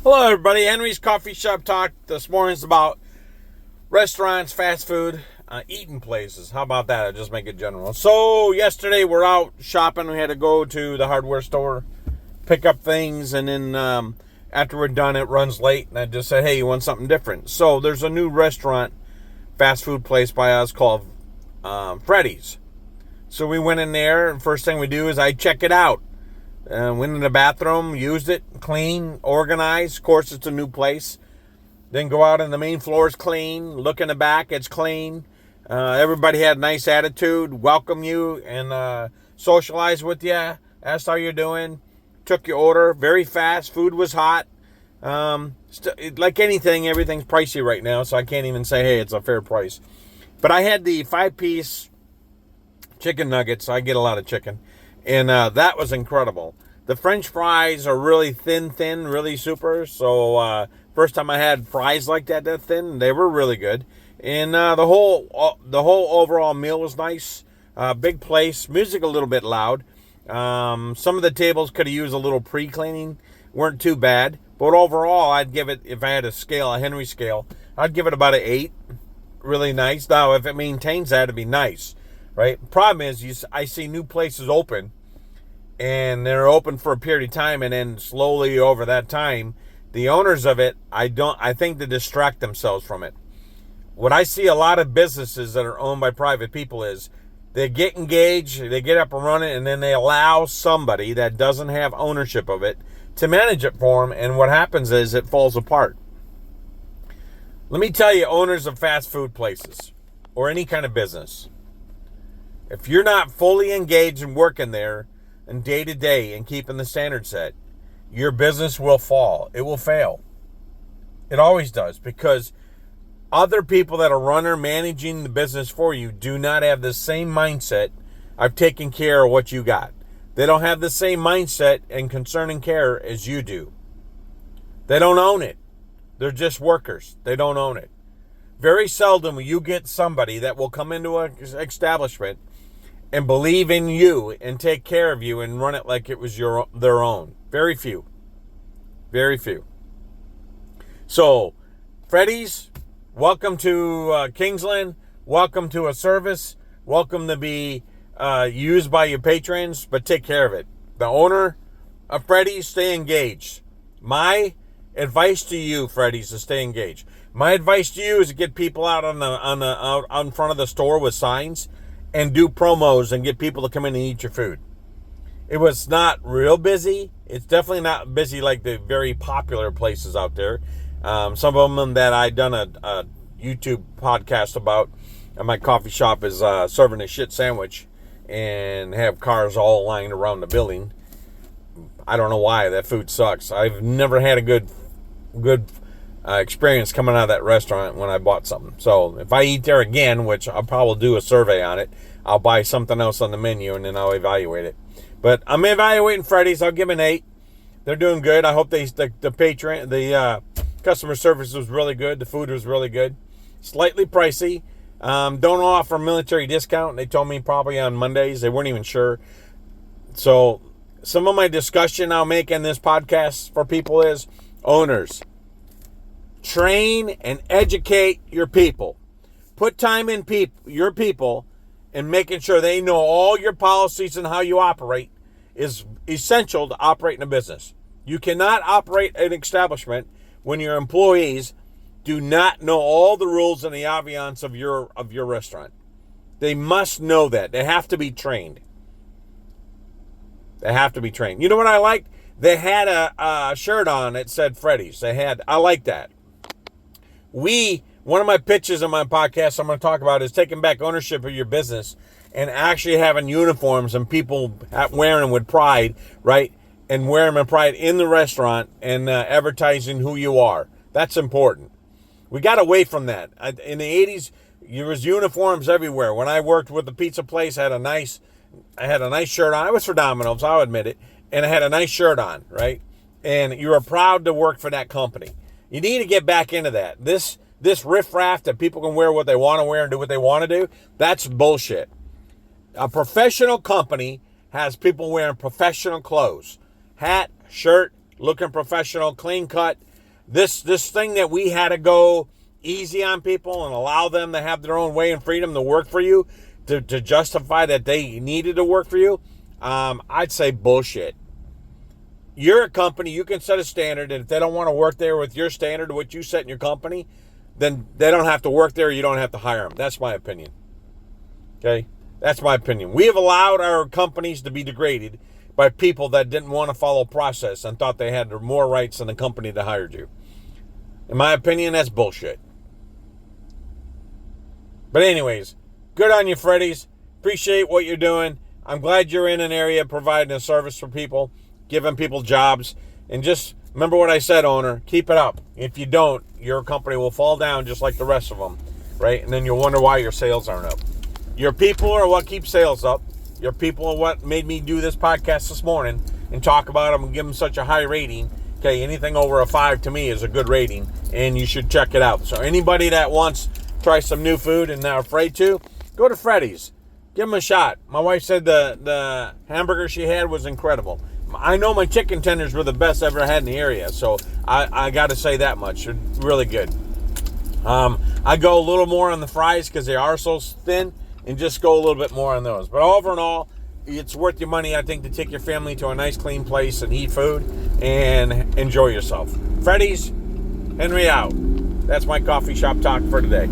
Hello, everybody. Henry's Coffee Shop Talk. This morning's about restaurants, fast food, eating places. How about that? I'll just make it general. So, yesterday we're out shopping. We had to go to the hardware store, pick up things, and then after we're done, it runs late. And I just said, hey, you want something different? So, there's a new restaurant, fast food place by us called Freddy's. So, we went in there, and first thing we do is I check it out. Went in the bathroom, used it, clean, organized. Of course, it's a new place. Then go out and the main floor is clean. Look in the back, it's clean. Everybody had a nice attitude, welcome you, and socialize with you. Asked how you're doing. Took your order very fast. Food was hot. Like anything, everything's pricey right now, so I can't even say, hey, it's a fair price. But I had the 5-piece chicken nuggets. I get a lot of chicken. And that was incredible. The French fries are really thin, really super. So first time I had fries like that thin, they were really good. And the whole overall meal was nice. Big place. Music a little bit loud. Some of the tables could have used a little pre-cleaning. Weren't too bad. But overall, I'd give it, if I had a Henry scale, I'd give it about an 8. Really nice. Now, if it maintains that, it'd be nice. Right? Problem is, I see new places open, and they're open for a period of time, and then slowly over that time, the owners of it, I think they distract themselves from it. What I see a lot of businesses that are owned by private people is they get engaged, they get up and running, and then they allow somebody that doesn't have ownership of it to manage it for them, and what happens is it falls apart. Let me tell you, owners of fast food places or any kind of business, if you're not fully engaged in working there and day to day and keeping the standard set, your business will fall. It will fail. It always does, because other people that are running, managing the business for you do not have the same mindset of taking care of what you got. They don't have the same mindset and concern and care as you do. They don't own it. They're just workers. They don't own it. Very seldom will you get somebody that will come into an establishment and believe in you and take care of you and run it like it was their own. Very few. Very few. So, Freddy's, welcome to Kingsland. Welcome to a service. Welcome to be used by your patrons, but take care of it. The owner of Freddy's, stay engaged. My advice to you, Freddy's, is stay engaged. My advice to you is to get people out out in front of the store with signs and do promos and get people to come in and eat your food. It was not real busy. It's definitely not busy like the very popular places out there. Some of them that I've done a YouTube podcast about at my coffee shop is serving a shit sandwich and have cars all lined around the building. I don't know why. That food sucks. I've never had a good experience coming out of that restaurant when I bought something. So if I eat there again, which I'll probably do a survey on it, I'll buy something else on the menu and then I'll evaluate it. But I'm evaluating Freddy's. I'll give them an 8. They're doing good. I hope the customer service was really good. The food was really good. Slightly pricey. Don't offer military discount. They told me probably on Mondays. They weren't even sure. So some of my discussion I'll make in this podcast for people is, owners, train and educate your people. Put time in your people and making sure they know all your policies and how you operate is essential to operating a business. You cannot operate an establishment when your employees do not know all the rules and the ambiance of your restaurant. They must know that. They have to be trained. They have to be trained. You know what I liked? They had a shirt on that said Freddy's. I like that. One of my pitches on my podcast I'm going to talk about is taking back ownership of your business and actually having uniforms and people wearing them with pride, right? And wearing them with pride in the restaurant and advertising who you are. That's important. We got away from that. In the 80s, there was uniforms everywhere. When I worked with the pizza place, I had a nice shirt on. I was for Domino's, I'll admit it. And I had a nice shirt on, right? And you were proud to work for that company. You need to get back into that. This riffraff that people can wear what they want to wear and do what they want to do, that's bullshit. A professional company has people wearing professional clothes. Hat, shirt, looking professional, clean cut, this thing that we had to go easy on people and allow them to have their own way and freedom to work for you, to justify that they needed to work for you, I'd say bullshit. You're a company, you can set a standard, and if they don't want to work there with your standard, what you set in your company, then they don't have to work there, you don't have to hire them. That's my opinion. Okay? That's my opinion. We have allowed our companies to be degraded by people that didn't want to follow process and thought they had more rights than the company that hired you. In my opinion, that's bullshit. But anyways, good on you, Freddy's. Appreciate what you're doing. I'm glad you're in an area providing a service for people, giving people jobs. And just remember what I said, owner. Keep it up. If you don't, your company will fall down just like the rest of them, right? And then you'll wonder why your sales aren't up. Your people are what keeps sales up. Your people are what made me do this podcast this morning and talk about them and give them such a high rating. Okay, anything over a 5 to me is a good rating, and you should check it out. So anybody that wants try some new food and not afraid to, go to Freddy's. Give them a shot. My wife said the hamburger she had was incredible. I know my chicken tenders were the best I've ever had in the area, so I got to say that much. They're really good. I go a little more on the fries because they are so thin, and just go a little bit more on those. But over and all, it's worth your money, I think, to take your family to a nice, clean place and eat food and enjoy yourself. Freddy's, Henry out. That's my coffee shop talk for today.